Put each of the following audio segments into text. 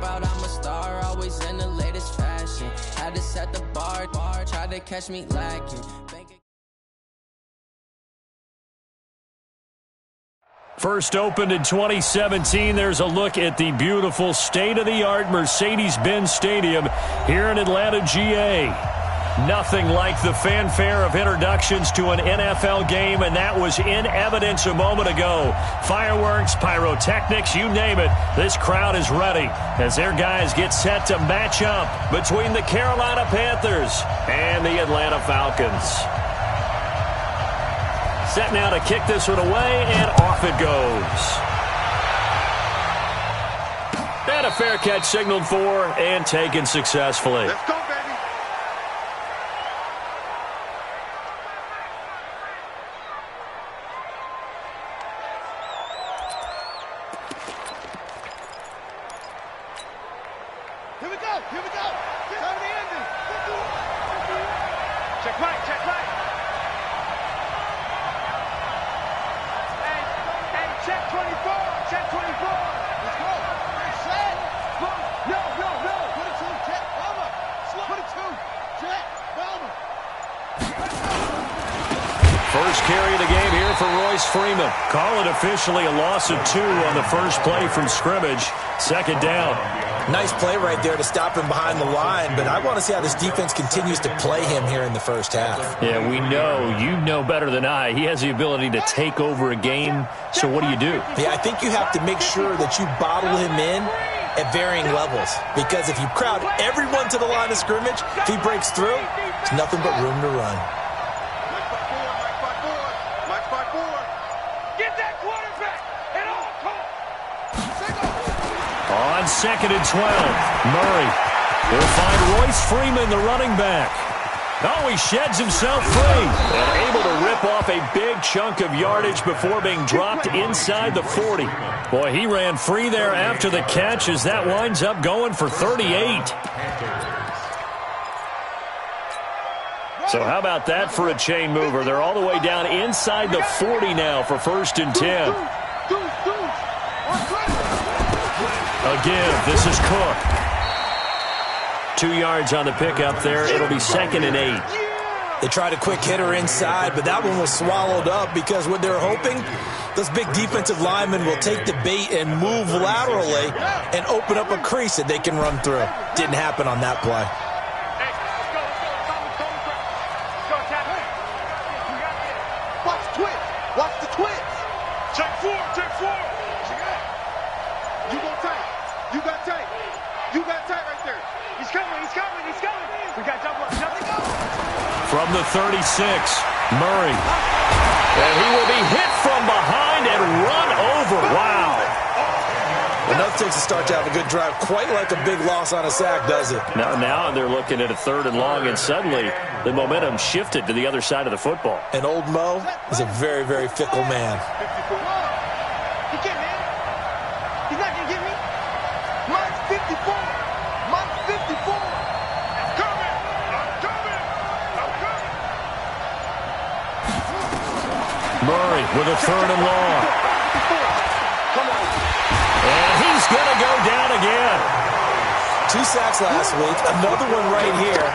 proud I'm a star, always in the latest fashion. Had to set the bar, tried to catch me lacking. First opened in 2017, there's a look at the beautiful state-of-the-art Mercedes-Benz Stadium here in Atlanta, GA. Nothing like the fanfare of introductions to an NFL game, and that was in evidence a moment ago. Fireworks, pyrotechnics, you name it. This crowd is ready as their guys get set to match up between the Carolina Panthers and the Atlanta Falcons. Set now to kick this one away, and off it goes. And a fair catch signaled for and taken successfully. Let's go, baby. Here we go. Here we go. Time to end it. Check right. Check right. Hey, check 24. Check 24. Let's go. Set. No. Put it to check. Bomber. Put it to check. Bomber. First carry of the game here for Royce Freeman. Call it officially a loss of 2 on the first play from scrimmage. Second down. Nice play right there to stop him behind the line, but I want to see how this defense continues to play him here in the first half. Yeah, we know. You know better than I. He has the ability to take over a game, so what do you do? Yeah, I think you have to make sure that you bottle him in at varying levels, because if you crowd everyone to the line of scrimmage, if he breaks through, there's nothing but room to run. Mike 5-4. Get that quarterback at all costs. On 2nd and 12, Murray will find Royce Freeman, the running back. Oh, he sheds himself free and able to rip off a big chunk of yardage before being dropped inside the 40. Boy, he ran free there after the catch as that winds up going for 38. So how about that for a chain mover? They're all the way down inside the 40 now for 1st and 10. Again, this is Cook. 2 yards on the pickup there. It'll be 2nd and 8. They tried a quick hitter inside, but that one was swallowed up because what they're hoping, those big defensive linemen will take the bait and move laterally and open up a crease that they can run through. Didn't happen on that play. Watch the twitch. Check 4. You gon' tight. You got tight. You got tight right there. He's coming. We got double up. Nothing else. From the 36, Murray. And he will be hit from behind and run over. Wow. Enough takes to start to have a good drive. Quite like a big loss on a sack, does it? Now they're looking at a 3rd and long, and suddenly the momentum shifted to the other side of the football. And old Mo is a very, very fickle man. He can't, man. He's not going to get me. Mine's 54. Mine's 54. I'm coming. Murray with a 3rd and long. And he's going to go down again. 2 sacks last week, another one right here.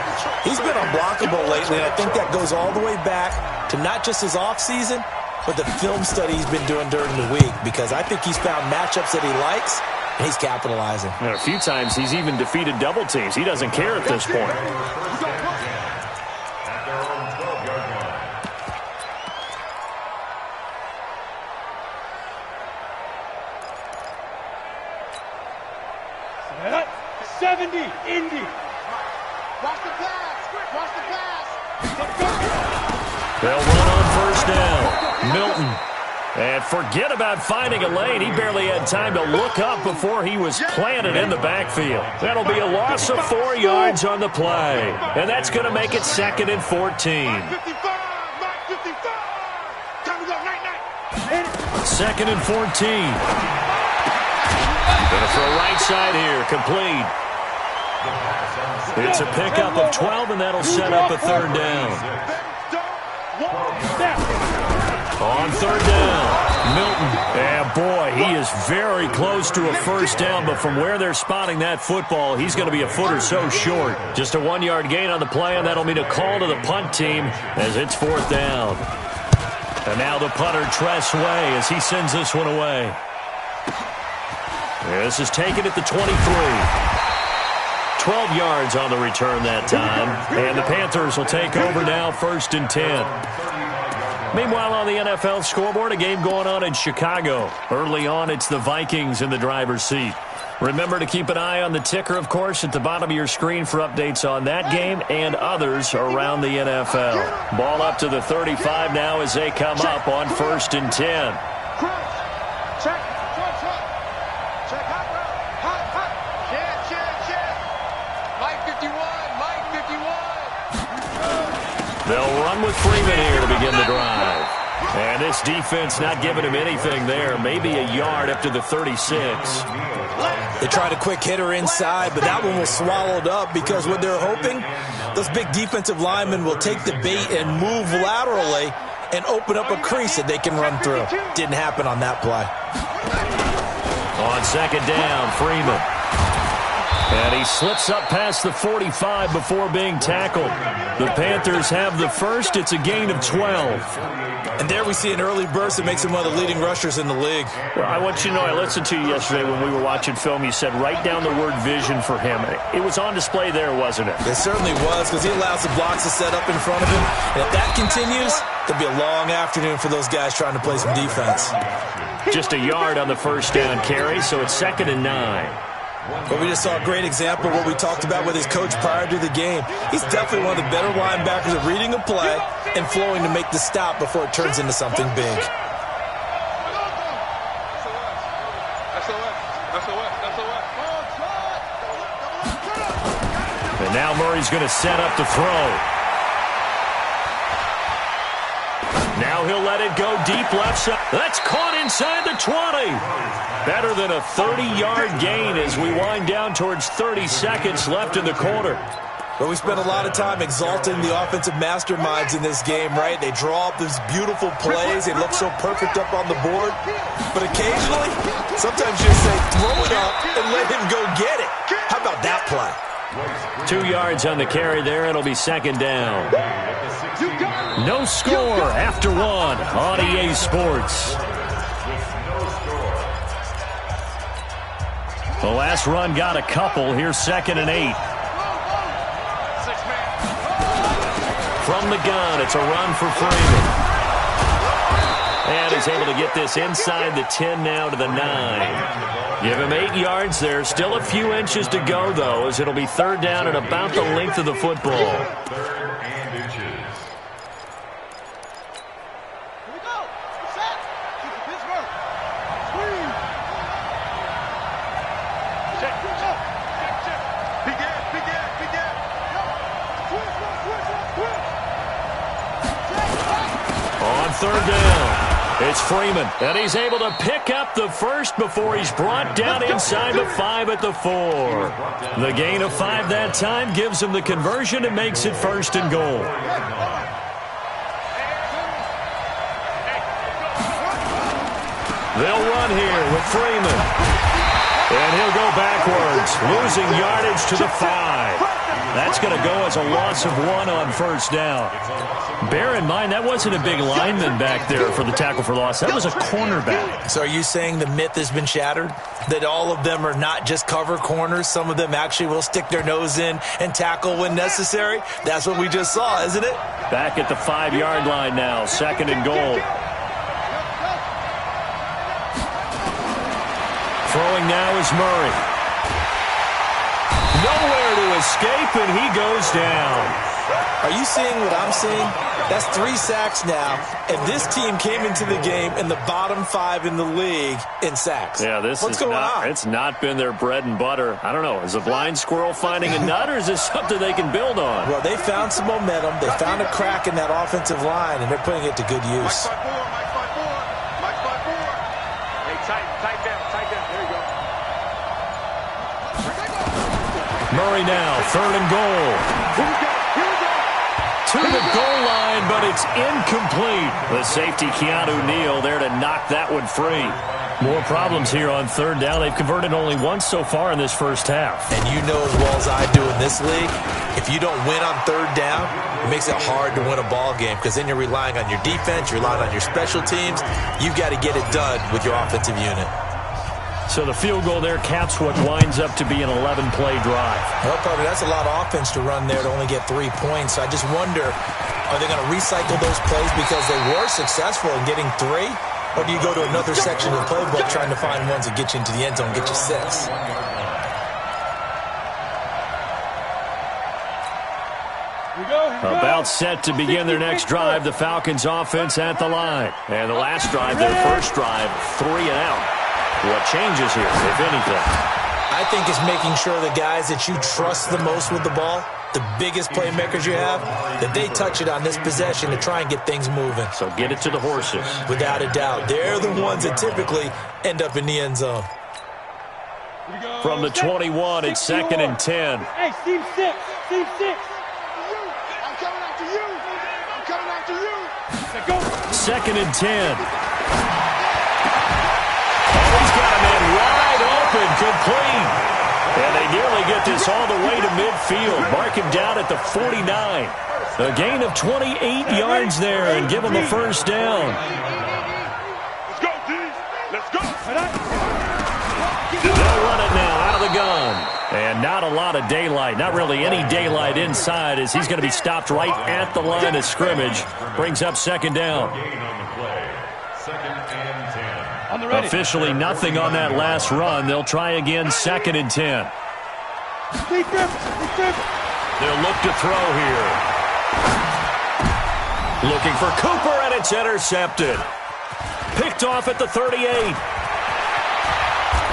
He's been unblockable lately, and I think that goes all the way back to not just his offseason, but the film study he's been doing during the week, because I think he's found matchups that he likes, and he's capitalizing. And a few times he's even defeated double teams. He doesn't care at this point. Indy. Watch the pass. They'll run on 1st down. Milton. And forget about finding a lane. He barely had time to look up before he was planted in the backfield. That'll be a loss of 4 yards on the play. And that's going to make it 2nd and 14. 2nd and 14. Going to throw right side here. Complete. It's a pickup of 12, and that'll set up a 3rd down. On 3rd down, Milton. And boy, he is very close to a first down, but from where they're spotting that football, he's going to be a foot or so short. Just a 1-yard gain on the play, and that'll mean a call to the punt team as it's 4th down. And now the punter, Tress Way, as he sends this one away. This is taken at the 23. 12 yards on the return that time. And the Panthers will take over now, 1st and 10. Meanwhile, on the NFL scoreboard, a game going on in Chicago. Early on, it's the Vikings in the driver's seat. Remember to keep an eye on the ticker, of course, at the bottom of your screen for updates on that game and others around the NFL. Ball up to the 35 now as they come up on 1st and 10. They'll run with Freeman here to begin the drive. And this defense not giving him anything there. Maybe a yard up to the 36. They tried a quick hitter inside, but that one was swallowed up because what they're hoping, those big defensive linemen will take the bait and move laterally and open up a crease that they can run through. Didn't happen on that play. On 2nd down, Freeman. And he slips up past the 45 before being tackled. The Panthers have the first. It's a gain of 12. And there we see an early burst that makes him one of the leading rushers in the league. Well, I want you to know, I listened to you yesterday when we were watching film. You said write down the word vision for him. It was on display there, wasn't it? It certainly was, because he allows the blocks to set up in front of him. And if that continues, there'll be a long afternoon for those guys trying to play some defense. Just a yard on the first down carry, so it's 2nd and 9. But we just saw a great example of what we talked about with his coach prior to the game. He's definitely one of the better linebackers at reading a play and flowing to make the stop before it turns into something big. And now Murray's going to set up to throw. Now he'll let it go deep left side. That's caught inside the 20. Better than a 30-yard gain as we wind down towards 30 seconds left in the quarter. But we spent a lot of time exalting the offensive masterminds in this game, right? They draw up these beautiful plays. They look so perfect up on the board. But occasionally, sometimes you just say, throw it up and let him go get it. How about that play? 2 yards on the carry there. It'll be 2nd down. No score after 1 on EA Sports. The last run got a couple. Here's 2nd and 8. From the gun, it's a run for Freeman. And he's able to get this inside the 10 now to the 9. Give him 8 yards there. Still a few inches to go, though, as it'll be 3rd down and about the length of the football. On 3rd down, it's Freeman, and he's able to pick up the first before he's brought down inside the 5 at the 4. The gain of 5 that time gives him the conversion and makes it 1st and goal. They'll run here with Freeman, and he'll go backwards, losing yardage to the 5. That's going to go as a loss of 1 on 1st down. Bear in mind, that wasn't a big lineman back there for the tackle for loss. That was a cornerback. So are you saying the myth has been shattered? That all of them are not just cover corners? Some of them actually will stick their nose in and tackle when necessary? That's what we just saw, isn't it? Back at the 5-yard line now, 2nd and goal. Throwing now is Murray. Nowhere to escape, and he goes down. Are you seeing what I'm seeing? That's 3 sacks now, and this team came into the game in the bottom 5 in the league in sacks. Yeah, what's going on? It's not been their bread and butter. I don't know. Is a blind squirrel finding a nut, or is this something they can build on? Well, they found some momentum. They found a crack in that offensive line, and they're putting it to good use. Murray now, 3rd and goal. to the goal line, but it's incomplete. The safety, Keanu Neal, there to knock that one free. More problems here on third down. They've converted only once so far in this first half. And you know as well as I do in this league, if you don't win on third down, it makes it hard to win a ball game because then you're relying on your defense, you're relying on your special teams. You've got to get it done with your offensive unit. So the field goal there caps what winds up to be an 11-play drive. Well, partner, that's a lot of offense to run there to only get 3 points. So I just wonder, are they going to recycle those plays because they were successful in getting 3? Or do you go to another section of the playbook trying to find ones that get you into the end zone and get you 6? About set to begin their next drive, the Falcons offense at the line. And the last drive, their first drive, 3 and out. What changes here, if anything? I think it's making sure the guys that you trust the most with the ball, the biggest playmakers you have, that they touch it on this possession to try and get things moving. So get it to the horses. Without a doubt. They're the ones that typically end up in the end zone. From the 21, it's 2nd and 10. Hey, Steve 6. Steve 6. I'm coming after you. I'm coming after you. Go. 2nd and 10. He's got a man wide open, complete. And they nearly get this all the way to midfield. Mark him down at the 49. A gain of 28 yards there and give him a first down. Let's go, D. Let's go. They'll run it now out of the gun. And not a lot of daylight, not really any daylight inside as he's going to be stopped right at the line of scrimmage. Brings up 2nd down. Officially nothing on that last run. They'll try again, 2nd and 10. They'll look to throw here. Looking for Cooper, and it's intercepted. Picked off at the 38.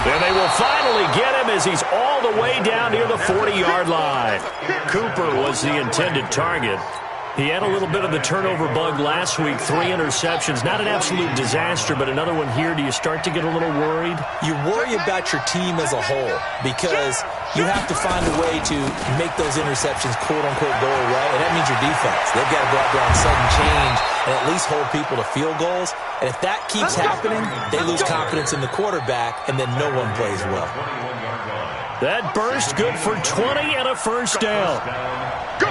And they will finally get him as he's all the way down near the 40-yard line. Cooper was the intended target. He had a little bit of the turnover bug last week, 3 interceptions. Not an absolute disaster, but another one here. Do you start to get a little worried? You worry about your team as a whole because you have to find a way to make those interceptions, quote-unquote, go away, and that means your defense. They've got to go out there on sudden change and at least hold people to field goals. And if that keeps happening, they lose confidence in the quarterback, and then no one plays well. That burst good for 20 and a first down. Go.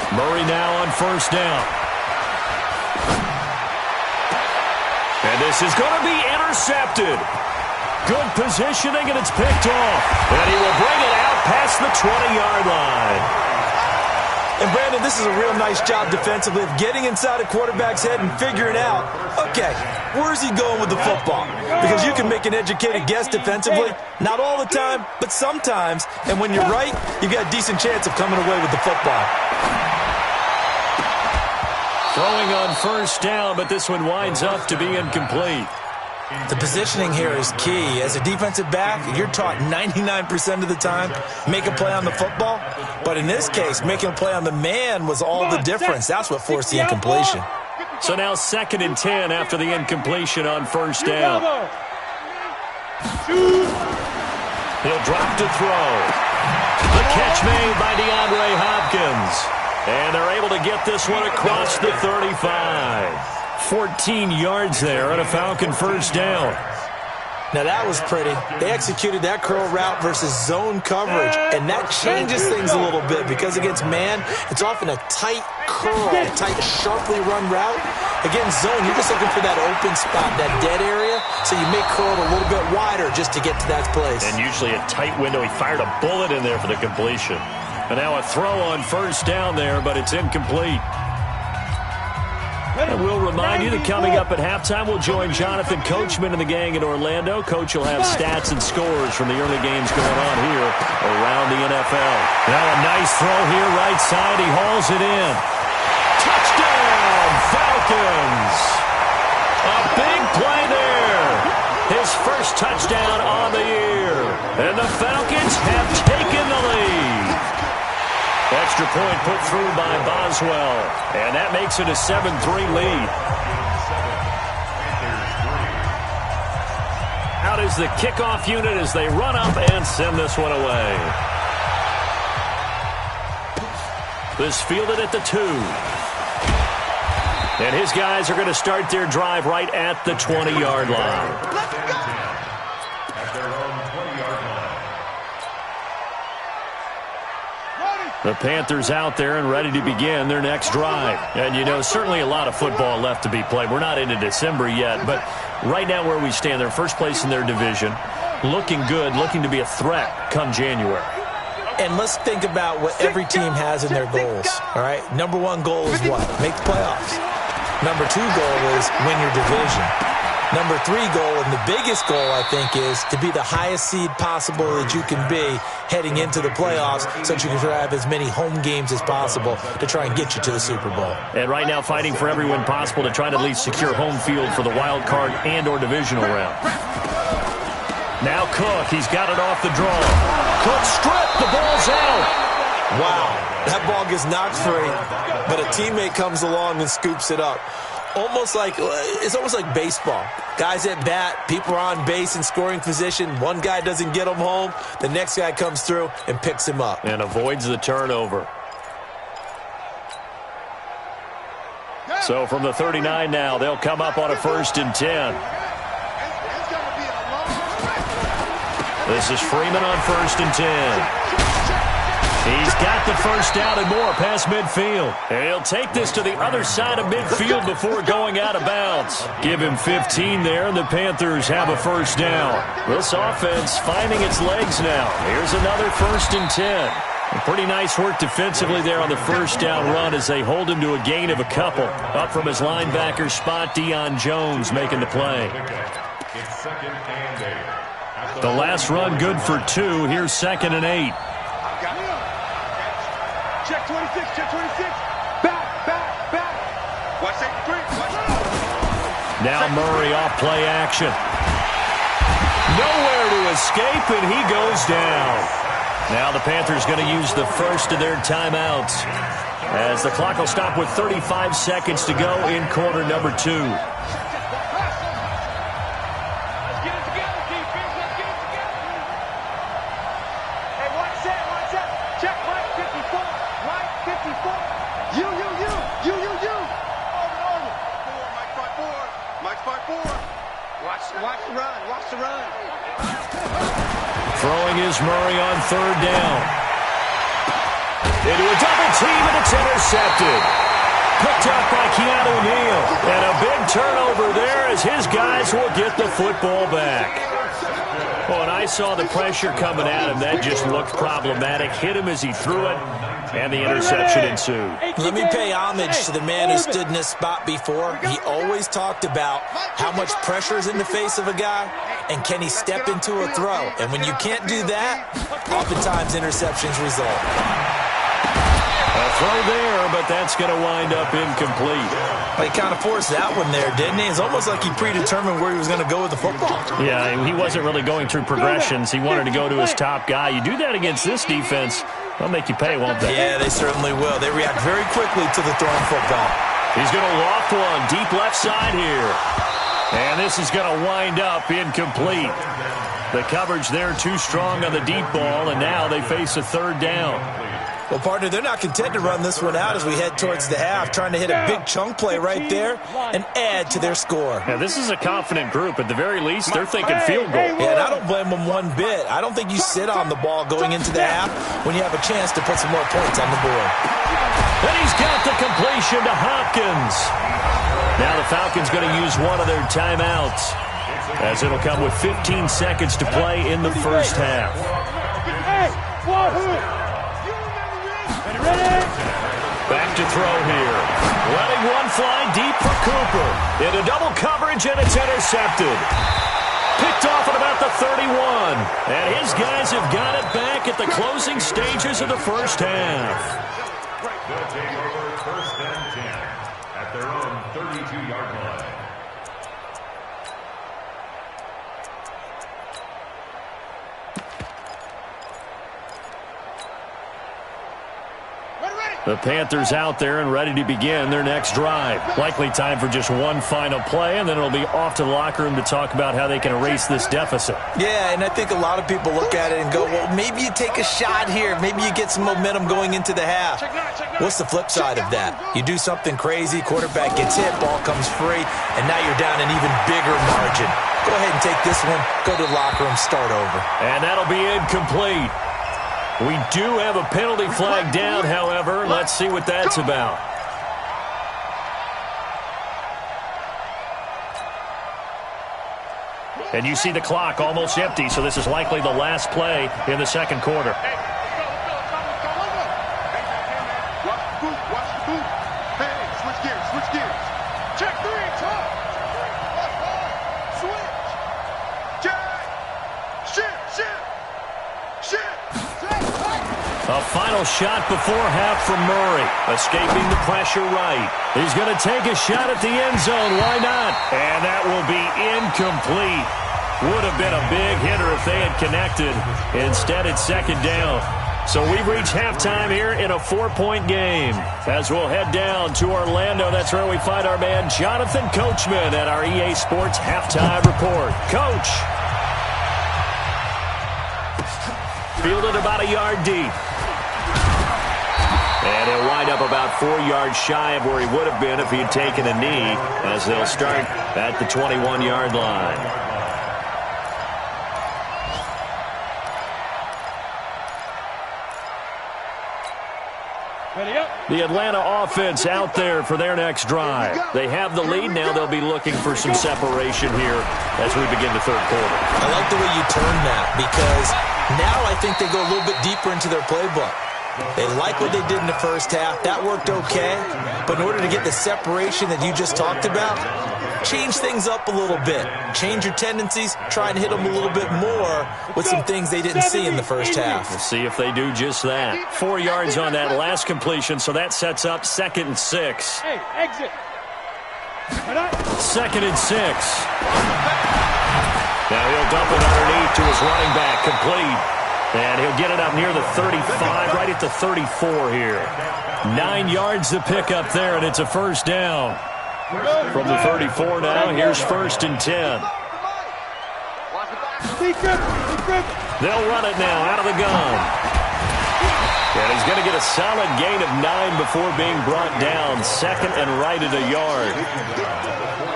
Murray now on first down. And this is going to be intercepted. Good positioning, and it's picked off. And he will bring it out past the 20-yard line. And, Brandon, this is a real nice job defensively of getting inside a quarterback's head and figuring out, okay, where's he going with the football? Because you can make an educated guess defensively. Not all the time, but sometimes. And when you're right, you've got a decent chance of coming away with the football. Throwing on first down, but this one winds up to be incomplete. The positioning here is key. As a defensive back, you're taught 99% of the time, make a play on the football. But in this case, making a play on the man was all the difference. That's what forced the incompletion. So now 2nd and 10 after the incompletion on first down. He'll drop to throw. The catch made by DeAndre Hopkins. And they're able to get this one across the 35. 14 yards there on a Falcon first down. Now that was pretty. They executed that curl route versus zone coverage, and that changes things a little bit because against man, it's often a tight curl, a tight, sharply run route. Against zone, you're just looking for that open spot, that dead area, so you make curl a little bit wider just to get to that place. And usually a tight window. He fired a bullet in there for the completion. And now a throw on first down there, but it's incomplete. And we'll remind you that coming up at halftime, we'll join Jonathan Coachman and the gang in Orlando. Coach will have stats and scores from the early games going on here around the NFL. Now a nice throw here, right side. He hauls it in. Touchdown, Falcons! A big play there. His first touchdown on the year. And the Falcons have taken the lead. Extra point put through by Boswell. And that makes it a 7-3 lead. Out is the kickoff unit as they run up and send this one away. This fielded at the 2. And his guys are going to start their drive right at the 20-yard line. Let's go! At their own 20-yard line. The Panthers out there and ready to begin their next drive. And, you know, certainly a lot of football left to be played. We're not into December yet, but right now where we stand, they're first place in their division, looking good, looking to be a threat come January. And let's think about what every team has in their goals, all right? Number 1 goal is what? Make the playoffs. Number 2 goal is win your division. Number 3 goal, and the biggest goal, I think, is to be the highest seed possible that you can be heading into the playoffs so that you can have as many home games as possible to try and get you to the Super Bowl. And right now fighting for every win possible to try to at least secure home field for the wild card and or divisional round. Now Cook, he's got it off the draw. Cook stripped, the ball's out. Wow, that ball gets knocked free, but a teammate comes along and scoops it up. It's almost like baseball. Guys at bat, people are on base in scoring position. One guy doesn't get him home. The next guy comes through and picks him up. And avoids the turnover. So from the 39 now, they'll come up on a 1st and 10. This is Freeman on 1st and 10. He's got the first down and more past midfield. And he'll take this to the other side of midfield before going out of bounds. Give him 15 there, and the Panthers have a first down. This offense finding its legs now. Here's another 1st and 10. Pretty nice work defensively there on the first down run as they hold him to a gain of a couple. Up from his linebacker spot, Deion Jones making the play. It's 2nd and 8. The last run good for 2. Here's 2nd and 8. Check 26, check 26. Back. Watch that 3. Now Murray off play action. Nowhere to escape, and he goes down. Now the Panthers going to use the first of their timeouts as the clock will stop with 35 seconds to go in quarter number 2. Watch the run. Throwing is Murray on 3rd down. Into a double team, and it's intercepted. Picked up by Keanu Neal. And a big turnover there as his guys will get the football back. Well, and I saw the pressure coming at him. That just looked problematic. Hit him as he threw it, and the interception ensued. Let me pay homage to the man who stood in this spot before. He always talked about how much pressure is in the face of a guy, and can he step into a throw. And when you can't do that, oftentimes interceptions result. A throw there, but that's going to wind up incomplete. Well, he kind of forced that one there, didn't he? It's almost like he predetermined where he was going to go with the football. Yeah, he wasn't really going through progressions. He wanted to go to his top guy. You do that against this defense, they'll make you pay, won't they? Yeah, they certainly will. They react very quickly to the thrown football. He's going to loft one deep left side here. And this is going to wind up incomplete. The coverage there too strong on the deep ball, and now they face a 3rd down. Well, partner, they're not content to run this one out as we head towards the half, trying to hit a big chunk play right there and add to their score. Now, this is a confident group. At the very least, they're thinking field goal. Yeah, and I don't blame them one bit. I don't think you sit on the ball going into the half when you have a chance to put some more points on the board. And he's got the completion to Hopkins. Now the Falcons going to use one of their timeouts as it'll come with 15 seconds to play in the first half. Back to throw here. Letting one fly deep for Cooper. Into double coverage, and it's intercepted. Picked off at about the 31. And his guys have got it back at the closing stages of the first half. They'll take over 1st and 10 at their own 32-yard line. The Panthers out there and ready to begin their next drive. Likely time for just one final play, and then it'll be off to the locker room to talk about how they can erase this deficit. Yeah, and I think a lot of people look at it and go, well, maybe you take a shot here. Maybe you get some momentum going into the half. What's the flip side of that? You do something crazy, quarterback gets hit, ball comes free, and now you're down an even bigger margin. Go ahead and take this one, go to the locker room, start over. And that'll be incomplete. We do have a penalty flag down, however. Let's see what that's about. And you see the clock almost empty, so this is likely the last play in the second quarter. A final shot before half from Murray. Escaping the pressure right. He's going to take a shot at the end zone. Why not? And that will be incomplete. Would have been a big hitter if they had connected. Instead, it's second down. So we've reached halftime here in a 4-point game. As we'll head down to Orlando, that's where we find our man Jonathan Coachman at our EA Sports Halftime Report. Coach. Fielded about a yard deep. And he'll wind up about 4 yards shy of where he would have been if he had taken a knee, as they'll start at the 21-yard line. The Atlanta offense out there for their next drive. They have the lead. Now they'll be looking for some separation here as we begin the third quarter. I like the way you turn that, because now I think they go a little bit deeper into their playbook. They like what they did in the first half. That worked okay. But in order to get the separation that you just talked about, change things up a little bit. Change your tendencies. Try and hit them a little bit more with some things they didn't see in the first half. We'll see if they do just that. 4 yards on that last completion, so that sets up 2nd and 6. Hey, exit. 2nd and 6. Now he'll dump it underneath to his running back, complete. And he'll get it up near the 35, right at the 34 here. 9 yards to pick up there, and it's a first down. From the 34 now, here's 1st and 10. They'll run it now out of the gun. And he's going to get a solid gain of 9 before being brought down. 2nd and right at a yard.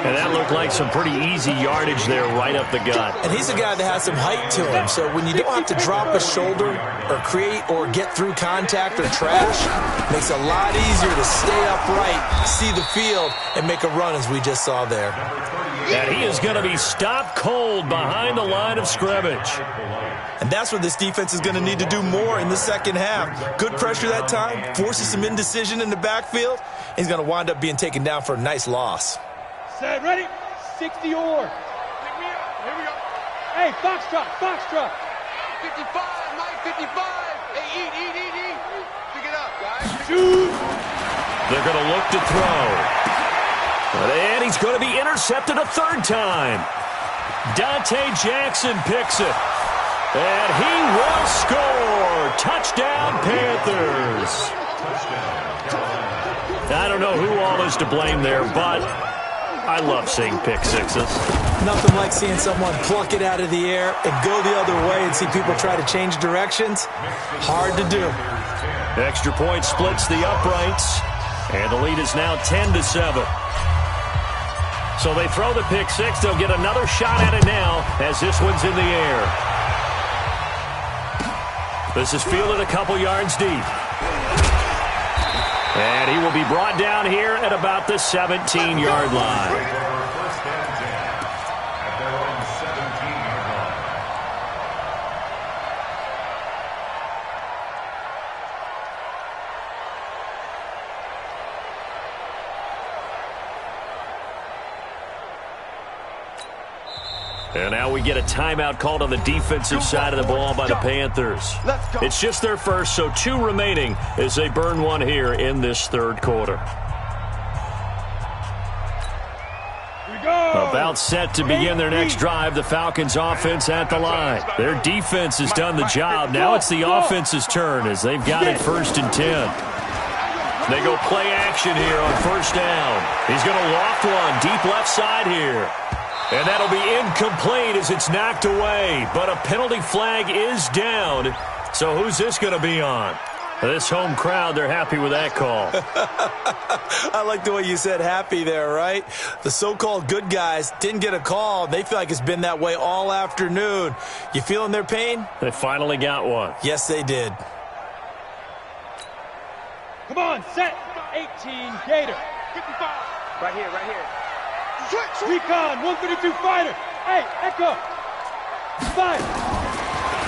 And that looked like some pretty easy yardage there right up the gut. And he's a guy that has some height to him, so when you don't have to drop a shoulder or create or get through contact or trash, it makes it a lot easier to stay upright, see the field, and make a run as we just saw there. And he is going to be stopped cold behind the line of scrimmage. And that's what this defense is going to need to do more in the second half. Good pressure that time, forces some indecision in the backfield. He's going to wind up being taken down for a nice loss. Set, ready? 60 or. Pick me up. Here we go. Hey, Foxtrot, Foxtrot. 55, Mike, 55. Hey, eat. Pick it up, guys. Shoot. They're going to look to throw. And he's going to be intercepted a 3rd time. Dante Jackson picks it. And he will score. Touchdown, Panthers. I don't know who all is to blame there, but I love seeing pick sixes. Nothing like seeing someone pluck it out of the air and go the other way and see people try to change directions. Hard to do. Extra point splits the uprights, and the lead is now 10-7. So they throw the pick six. They'll get another shot at it now as this one's in the air. This is fielded a couple yards deep. And he will be brought down here at about the 17-yard line. And now we get a timeout called on the defensive side of the ball by the Panthers. It's just their first, so 2 remaining as they burn one here in this third quarter. About set to begin their next drive, the Falcons offense at the line. Their defense has done the job. Now it's the offense's turn as they've got it 1st and 10. They go play action here on first down. He's going to loft one deep left side here. And that'll be incomplete as it's knocked away. But a penalty flag is down. So who's this going to be on? This home crowd, they're happy with that call. I like the way you said happy there, right? The so-called good guys didn't get a call. They feel like it's been that way all afternoon. You feeling their pain? They finally got one. Yes, they did. Come on, set. 18, Gator. 55. Right here. Recon, 132 fighter. Hey, Echo. 5.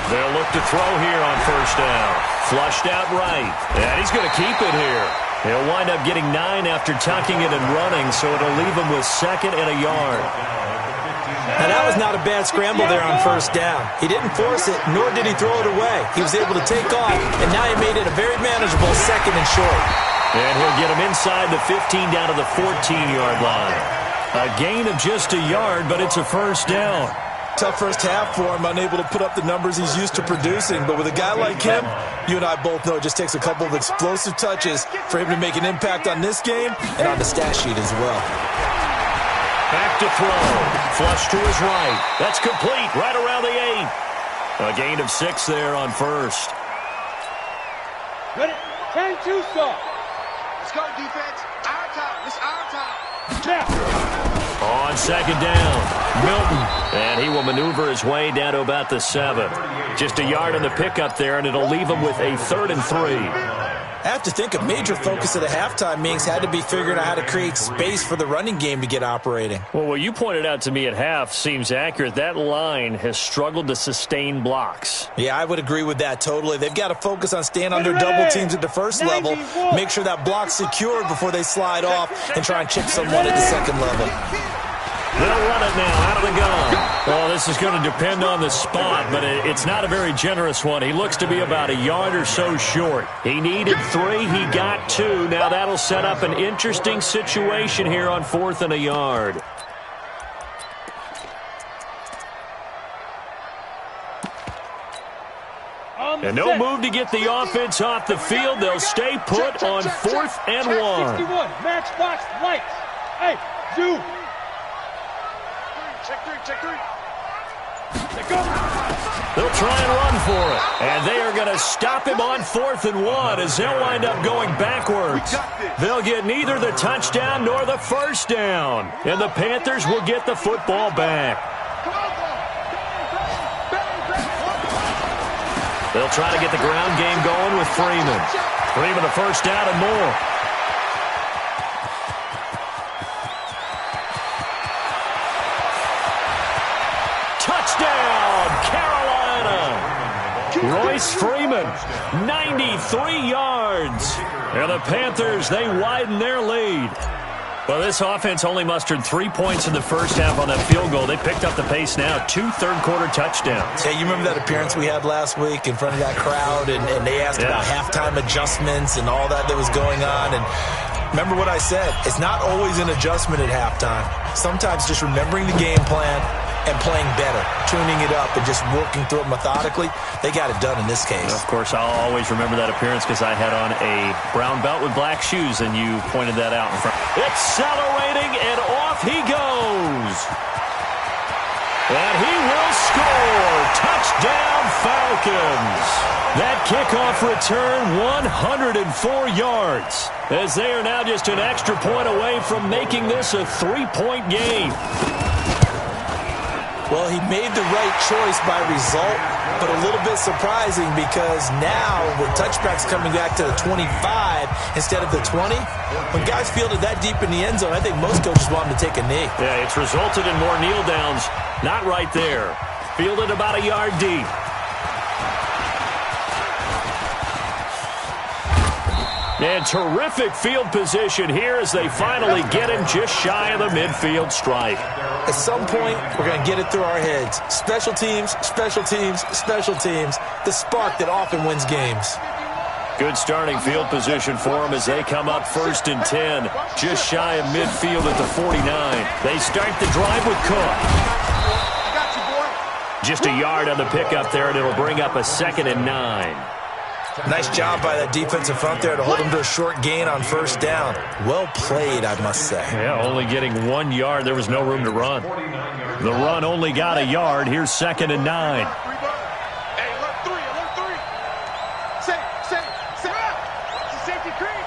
They'll look to throw here on first down. Flushed out right. And he's going to keep it here. He'll wind up getting 9 after tucking it and running, so it'll leave him with 2nd and a yard. Now, that was not a bad scramble there on first down. He didn't force it, nor did he throw it away. He was able to take off, and now he made it a very manageable 2nd and short. And he'll get him inside the 15 down to the 14-yard line. A gain of just a yard, but it's a first down. Tough first half for him, unable to put up the numbers he's used to producing. But with a guy like him, you and I both know it just takes a couple of explosive touches for him to make an impact on this game and on the stat sheet as well. Back to throw. Flush to his right. That's complete right around the 8. A gain of 6 there on first. Ready? 10-2 stop. Let's go, defense. Our time. It's our time. Now. On second down, Milton. And he will maneuver his way down to about the 7. Just a yard on the pickup there, and it'll leave him with a 3rd and 3. I have to think a major focus of the halftime meetings had to be figuring out how to create space for the running game to get operating. Well, what you pointed out to me at half seems accurate. That line has struggled to sustain blocks. Yeah, I would agree with that totally. They've got to focus on staying under double teams at the first level, make sure that block's secured before they slide off and try and chip someone at the second level. They'll run it now out of the gun. Well, this is going to depend on the spot, but it's not a very generous one. He looks to be about a yard or so short. He needed 3. He got 2. Now that'll set up an interesting situation here on 4th and a yard. And no move to get the offense off the field. They'll stay put on 4th and 1. 61, matchbox lights. Hey, zoom. Check 3. Let go. They'll try and run for it. And they are going to stop him on 4th and 1 as they'll wind up going backwards. They'll get neither the touchdown nor the first down. And the Panthers will get the football back. They'll try to get the ground game going with Freeman. Freeman a first down and more. Touchdown, Carolina! Royce Freeman, 93 yards. And the Panthers, they widen their lead. Well, this offense only mustered 3 points in the first half on that field goal. They picked up the pace now, 2 third-quarter touchdowns. Hey, you remember that appearance we had last week in front of that crowd, and they asked about halftime adjustments and all that was going on, and remember what I said, it's not always an adjustment at halftime. Sometimes just remembering the game plan and playing better, tuning it up and just working through it methodically, they got it done in this case. Of course, I'll always remember that appearance because I had on a brown belt with black shoes, and you pointed that out in front. Accelerating, and off he goes. And he will score. Touchdown, Falcons. That kickoff return, 104 yards, as they are now just an extra point away from making this a 3-point game. Well, he made the right choice by result, but a little bit surprising because now with touchbacks coming back to the 25 instead of the 20, when guys fielded that deep in the end zone, I think most coaches want them to take a knee. Yeah, it's resulted in more kneel downs. Not right there. Fielded about a yard deep. And terrific field position here as they finally get him just shy of the midfield stripe. At some point, we're going to get it through our heads. Special teams, special teams, special teams. The spark that often wins games. Good starting field position for them as they come up 1st and 10. Just shy of midfield at the 49. They start the drive with Cook. I got you, boy. Just a yard on the pickup there, and it'll bring up a 2nd and 9. Nice job by that defensive front there to hold him to a short gain on first down. Well played, I must say. Yeah, only getting 1 yard. There was no room to run. The run only got a yard. Here's 2nd and 9. Hey, alert three. Say. Safety creep.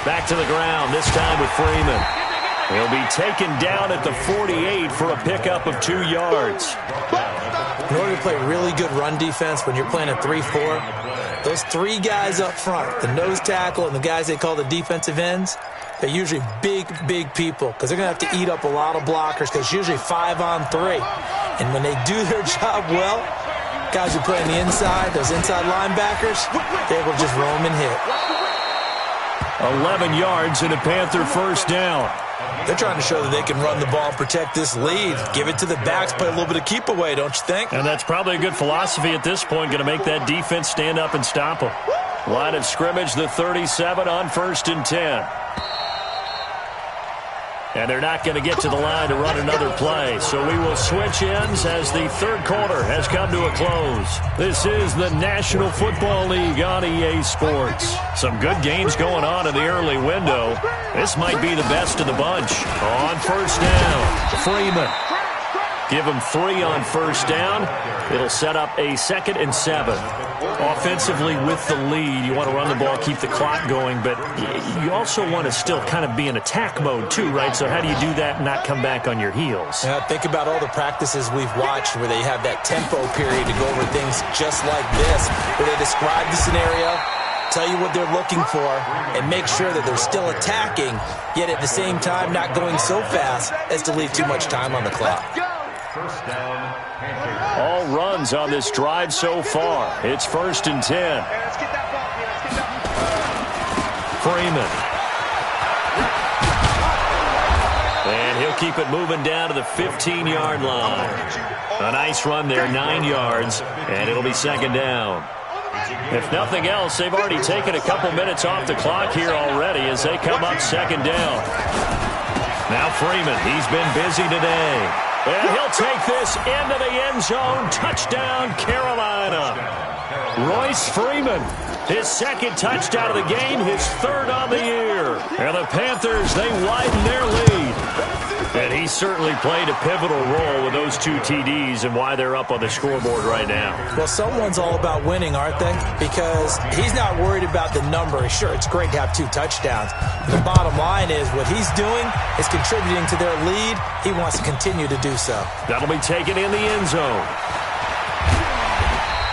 Back to the ground, this time with Freeman. He'll be taken down at the 48 for a pickup of 2 yards. In order to play really good run defense when you're playing a 3-4, those 3 guys up front, the nose tackle and the guys they call the defensive ends, they're usually big people because they're going to have to eat up a lot of blockers because it's usually 5-on-3. And when they do their job well, guys who play on the inside, those inside linebackers, they're able to just roam and hit. 11 yards and a Panther first down. They're trying to show that they can run the ball and protect this lead. Give it to the backs, play a little bit of keep away, don't you think? And that's probably a good philosophy at this point, going to make that defense stand up and stop them. Line of scrimmage, the 37 on 1st and 10. And they're not going to get to the line to run another play. So we will switch ends as the 3rd quarter has come to a close. This is the National Football League on EA Sports. Some good games going on in the early window. This might be the best of the bunch. On first down, Freeman. Give him 3 on first down. It'll set up a 2nd and 7. Offensively with the lead, you want to run the ball, keep the clock going, but you also want to still kind of be in attack mode too, right? So how do you do that and not come back on your heels? Yeah, think about all the practices we've watched where they have that tempo period to go over things just like this, where they describe the scenario, tell you what they're looking for, and make sure that they're still attacking, yet at the same time not going so fast as to leave too much time on the clock. First down, Panthers. All runs on this drive so far. It's 1st and 10. Hey, let's get that ball. Freeman. And he'll keep it moving down to the 15-yard line. A nice run there, 9 yards, and it'll be 2nd down. If nothing else, they've already taken a couple minutes off the clock here already as they come up 2nd down. Now Freeman, he's been busy today. And he'll take this into the end zone. Touchdown, Carolina. Royce Freeman, his 2nd touchdown of the game, his 3rd on the year. And the Panthers, they widen their lead. And he certainly played a pivotal role with those 2 TDs and why they're up on the scoreboard right now. Well, someone's all about winning, aren't they? Because he's not worried about the number. Sure, it's great to have 2 touchdowns. The bottom line is what he's doing is contributing to their lead. He wants to continue to do so. That'll be taken in the end zone.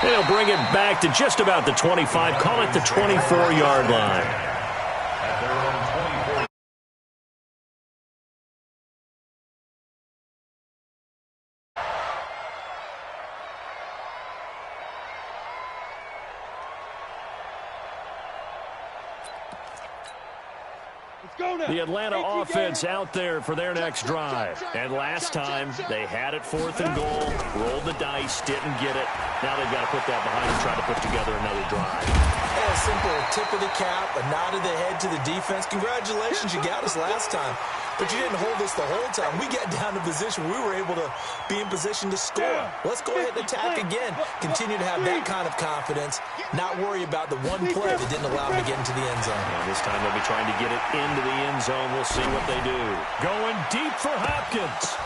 They'll bring it back to just about the 25. Call it the 24-yard line. The Atlanta offense out there for their next drive. And last time, they had it 4th and goal, rolled the dice, didn't get it. Now they've got to put that behind and try to put together another drive. A simple tip of the cap, a nod of the head to the defense. Congratulations, you got us last time. But you didn't hold us the whole time. We got down to position. We were able to be in position to score. Let's go ahead and attack again. Continue to have that kind of confidence. Not worry about the one play that didn't allow them to get into the end zone. And this time they'll be trying to get it into the end zone. We'll see what they do. Going deep for Hopkins.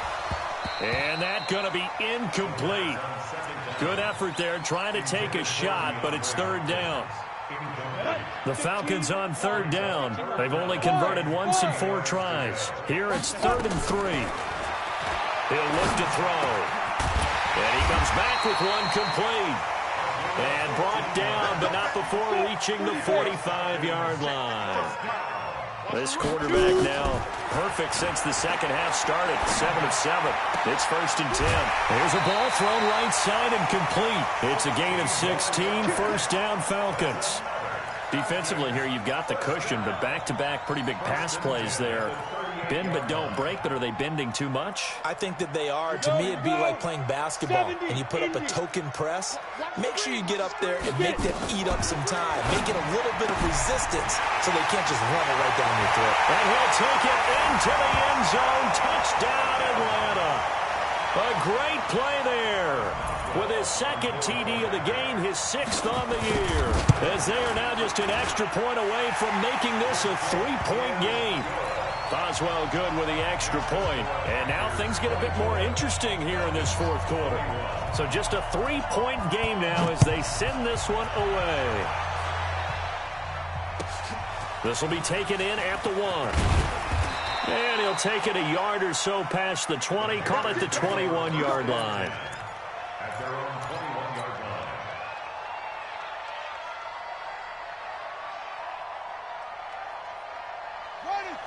And that's going to be incomplete. Good effort there trying to take a shot, but it's 3rd down. The Falcons on 3rd down. They've only converted once in 4 tries. Here it's 3rd and 3. He'll look to throw. And he comes back with one complete. And brought down, but not before reaching the 45-yard line. This quarterback now perfect since the second half started. 7 of 7. It's 1st and 10. Here's a ball thrown right side and complete. It's a gain of 16. 1st down, Falcons. Defensively here, you've got the cushion, but back-to-back pretty big pass plays there. Bend but don't break, but are they bending too much? I think that they are. To me, it'd be like playing basketball, and you put up a token press. Make sure you get up there and make them eat up some time. Make it a little bit of resistance so they can't just run it right down your throat. And he'll take it into the end zone. Touchdown, Atlanta. A great play there. with his second TD of the game, his 6th on the year, as they are now just an extra point away from making this a 3-point game. Boswell good with the extra point, and now things get a bit more interesting here in this fourth quarter. So just a 3-point game now as they send this one away. This will be taken in at the 1. And he'll take it a yard or so past the 20, call it the 21-yard line. At their own 21-yard line.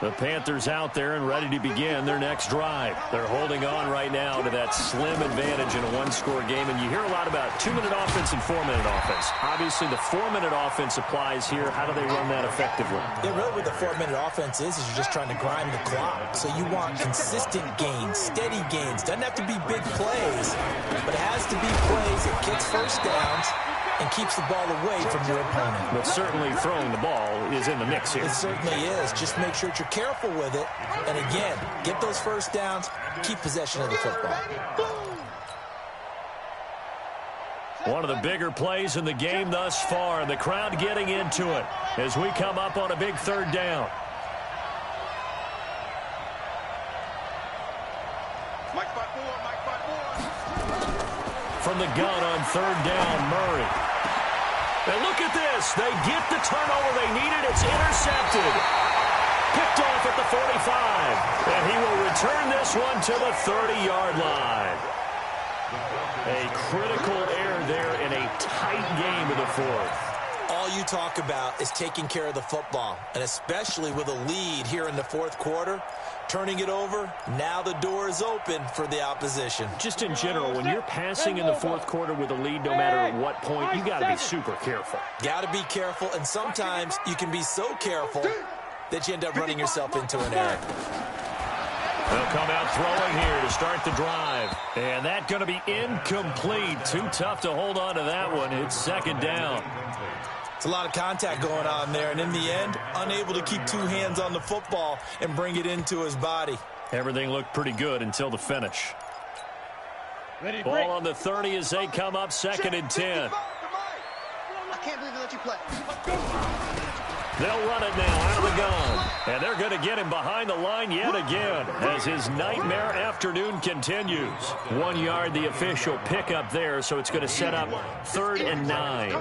The Panthers out there and ready to begin their next drive. They're holding on right now to that slim advantage in a one-score game. And you hear a lot about 2-minute offense and 4-minute offense. Obviously, the 4-minute offense applies here. How do they run that effectively? Yeah, really what the 4-minute offense is you're just trying to grind the clock. So you want consistent gains, steady gains. Doesn't have to be big plays, but it has to be plays that gets first downs and keeps the ball away from your opponent. But certainly throwing the ball is in the mix here. It certainly is. Just make sure that you're careful with it. And again, get those first downs, keep possession of the football. One of the bigger plays in the game thus far. The crowd getting into it as we come up on a big 3rd down. From the gun on 3rd down, Murray. And look at this. They get the turnover they needed. It's intercepted. Picked off at the 45. And he will return this one to the 30-yard line. A critical error there in a tight game of the 4th. All you talk about is taking care of the football, and especially with a lead here in the 4th quarter. Turning it over, now the door is open for the opposition. Just in general, when you're passing in the 4th quarter with a lead, no matter at what point, you got to be super careful. Got to be careful, and sometimes you can be so careful that you end up running yourself into an error. They'll come out throwing here to start the drive. And that's going to be incomplete. Too tough to hold on to that one. It's 2nd down. It's a lot of contact going on there, and in the end, unable to keep 2 hands on the football and bring it into his body. Everything looked pretty good until the finish. Ball on the 30 as they come up 2nd and 10. I can't believe they let you play. They'll run it now out of the gun. And they're going to get him behind the line yet again as his nightmare afternoon continues. 1 yard, the official pickup there, so it's going to set up 3rd and 9.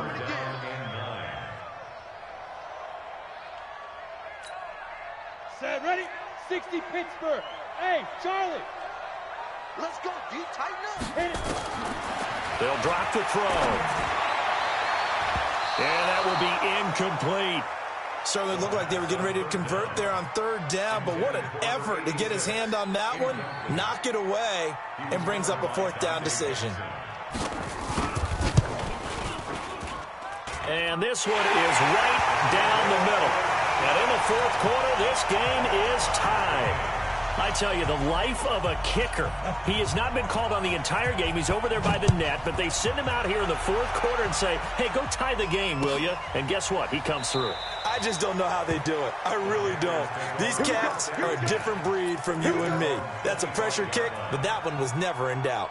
Set, ready? 60 Pittsburgh. Hey, Charlie. Let's go, D. Tighten up. Hit it. They'll drop the throw. And that will be incomplete. Certainly looked like they were getting ready to convert there on 3rd down, but what an effort to get his hand on that one, knock it away, and brings up a 4th down decision. And this one is right down the middle. And in the 4th quarter, this game is tied. I tell you, the life of a kicker. He has not been called on the entire game. He's over there by the net, but they send him out here in the 4th quarter and say, hey, go tie the game, will you? And guess what? He comes through. I just don't know how they do it. I really don't. These cats are a different breed from you and me. That's a pressure kick, but that one was never in doubt.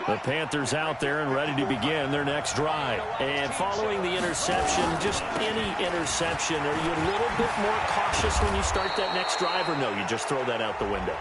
The Panthers out there and ready to begin their next drive. And following the interception, just any interception, are you a little bit more cautious when you start that next drive, or no, you just throw that out the window?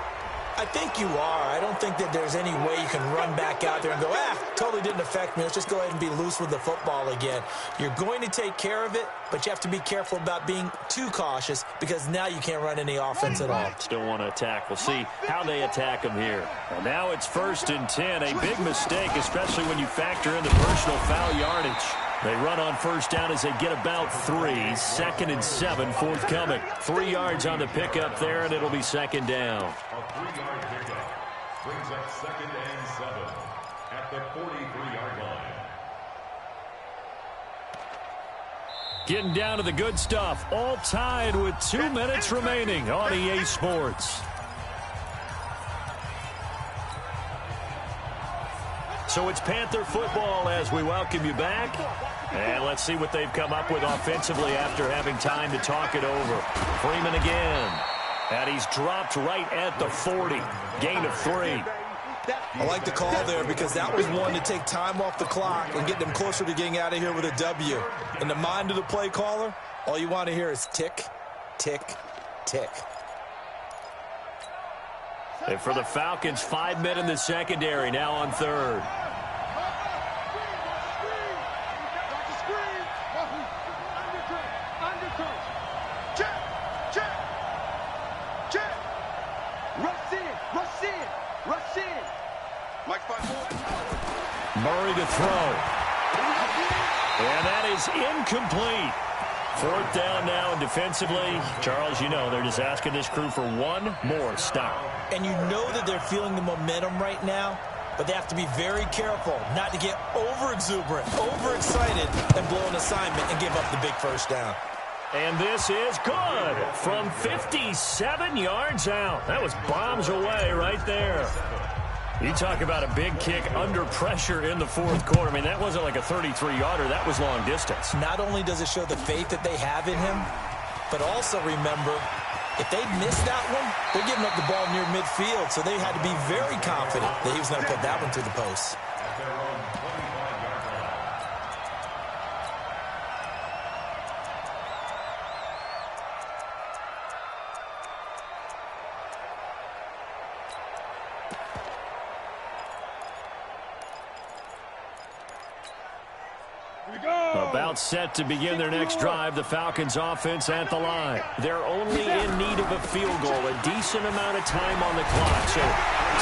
I think you are. I don't think that there's any way you can run back out there and go, totally didn't affect me. Let's just go ahead and be loose with the football again. You're going to take care of it, but you have to be careful about being too cautious because now you can't run any offense at all. Still want to attack. We'll see how they attack them here. And now it's 1st and 10. A big mistake, especially when you factor in the personal foul yardage. They run on 1st down as they get about 3. 2nd and 7 forthcoming. 3 yards on the pickup there, and it'll be 2nd down. A 3-yard pickup brings up 2nd and 7 at the 43-yard line. Getting down to the good stuff. All tied with 2 minutes remaining on EA Sports. So it's Panther football as we welcome you back. And let's see what they've come up with offensively after having time to talk it over. Freeman again. And he's dropped right at the 40. Gain of 3. I like the call there because that was one to take time off the clock and get them closer to getting out of here with a W. In the mind of the play caller, all you want to hear is tick, tick, tick. And for the Falcons, 5 men in the secondary, now on third. Murray to throw. And that is incomplete. Fourth down now, and defensively, Charles, you know, they're just asking this crew for one more stop. And you know that they're feeling the momentum right now, but they have to be very careful not to get over-exuberant, overexcited, and blow an assignment and give up the big first down. And this is good from 57 yards out. That was bombs away right there. You talk about a big kick under pressure in the fourth quarter. I mean, that wasn't like a 33-yarder. That was long distance. Not only does it show the faith that they have in him, but also remember, if they miss that one, they're giving up the ball near midfield, so they had to be very confident that he was going to put that one through the post. About set to begin their next drive, the Falcons offense at the line. They're only in need of a field goal, a decent amount of time on the clock. So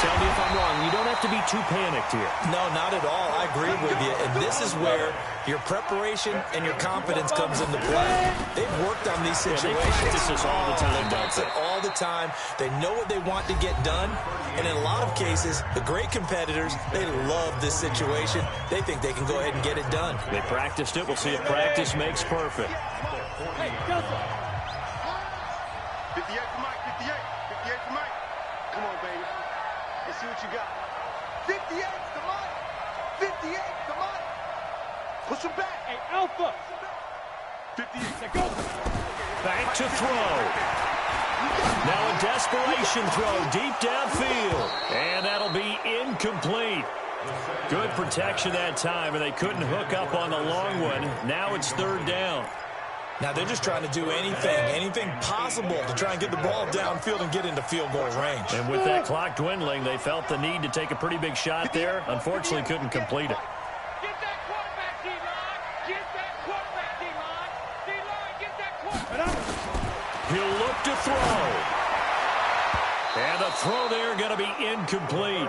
tell me if I'm wrong. You don't have to be too panicked here. No, not at all. I agree with you. And this is where your preparation and your confidence comes into play. They've worked on these situations. They practice this all the time. They practice it all the time. They know what they want to get done. And in a lot of cases, the great competitors, they love this situation. They think they can go ahead and get it done. They practiced it. We'll see if practice makes perfect. Hey, 58 for Mike, 58. 58 for Mike. Come on, baby. Let's see what you got. 58 to Mike. 58 to Mike. Push him back. Hey, Alpha. 58. Go. Back to throw. Now a desperation throw deep downfield. And that'll be incomplete. Good protection that time, and they couldn't hook up on the long one. Now it's third down. Now they're just trying to do anything possible to try and get the ball downfield and get into field goal range. And with that clock dwindling, they felt the need to take a pretty big shot there. Unfortunately, couldn't complete it. Get that quarterback, D-line. Get that quarterback, D-line. D-line, get that quarterback. He'll look to throw. And the throw there going to be incomplete.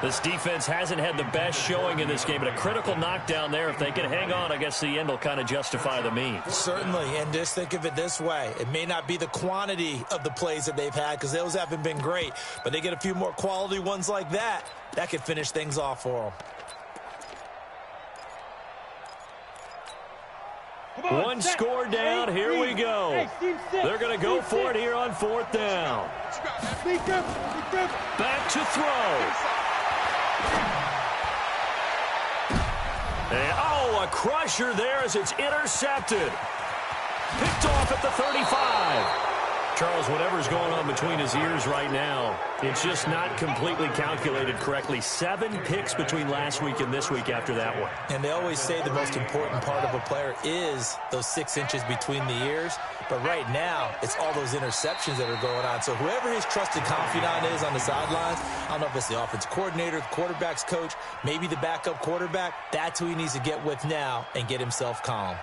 This defense hasn't had the best showing in this game, but a critical knockdown there. If they can hang on, I guess the end will kind of justify the means. Certainly, and just think of it this way. It may not be the quantity of the plays that they've had because those haven't been great, but they get a few more quality ones like that. That could finish things off for them. One score down. Here we go. They're going to go for it here on fourth down. Back to throw. And, a crusher there as it's intercepted. Picked off at the 35. Charles, whatever's going on between his ears right now, it's just not completely calculated correctly. 7 picks between last week and this week after that one. And they always say the most important part of a player is those 6 inches between the ears. But right now, it's all those interceptions that are going on. So whoever his trusted confidant is on the sidelines, I don't know if it's the offensive coordinator, the quarterback's coach, maybe the backup quarterback, that's who he needs to get with now and get himself calm.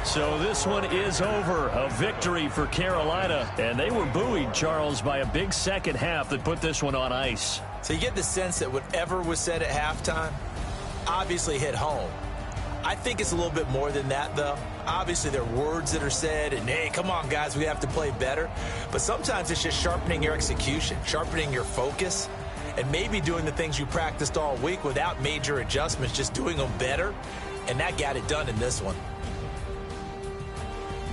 So this one is over. A victory for Carolina. And they were buoyed, Charles, by a big second half that put this one on ice. So you get the sense that whatever was said at halftime obviously hit home. I think it's a little bit more than that, though. Obviously, there are words that are said, and, hey, come on, guys, we have to play better. But sometimes it's just sharpening your execution, sharpening your focus, and maybe doing the things you practiced all week without major adjustments, just doing them better. and that got it done in this one.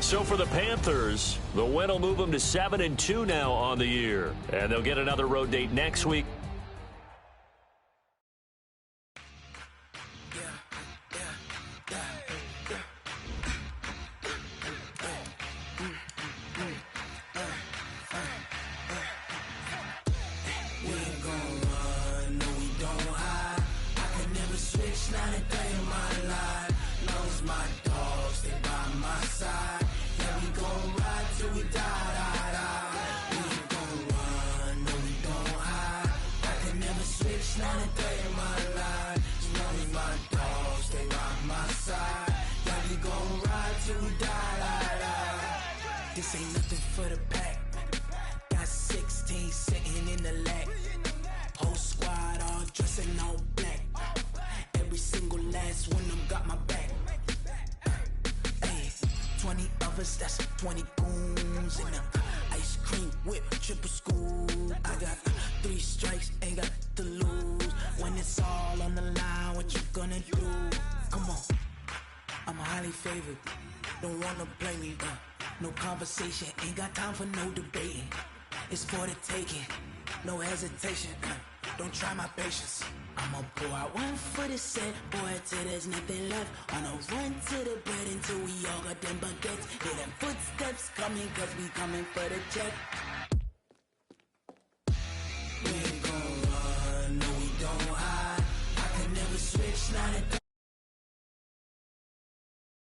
So for the Panthers, the win will move them to 7-2 now on the year. And they'll get another road date next week. This ain't nothing for the pack. Got 16 sitting in the lap. Whole squad all dressing all black. Every single last one of them got my back. Hey, 20 of us, that's 20 goons in the ice cream whip, triple scoop. I got 3 strikes, ain't got to lose. When it's all on the line, what you gonna do? Come on, I'm highly favored. Don't wanna play me, no conversation, ain't got time for no debating. It's for the taking, no hesitation. Don't try my patience. I'ma pour out one for the set, boy, till there's nothing left. On a run to the bread until we all got them baguettes. Hear them footsteps coming, cause we coming for the check.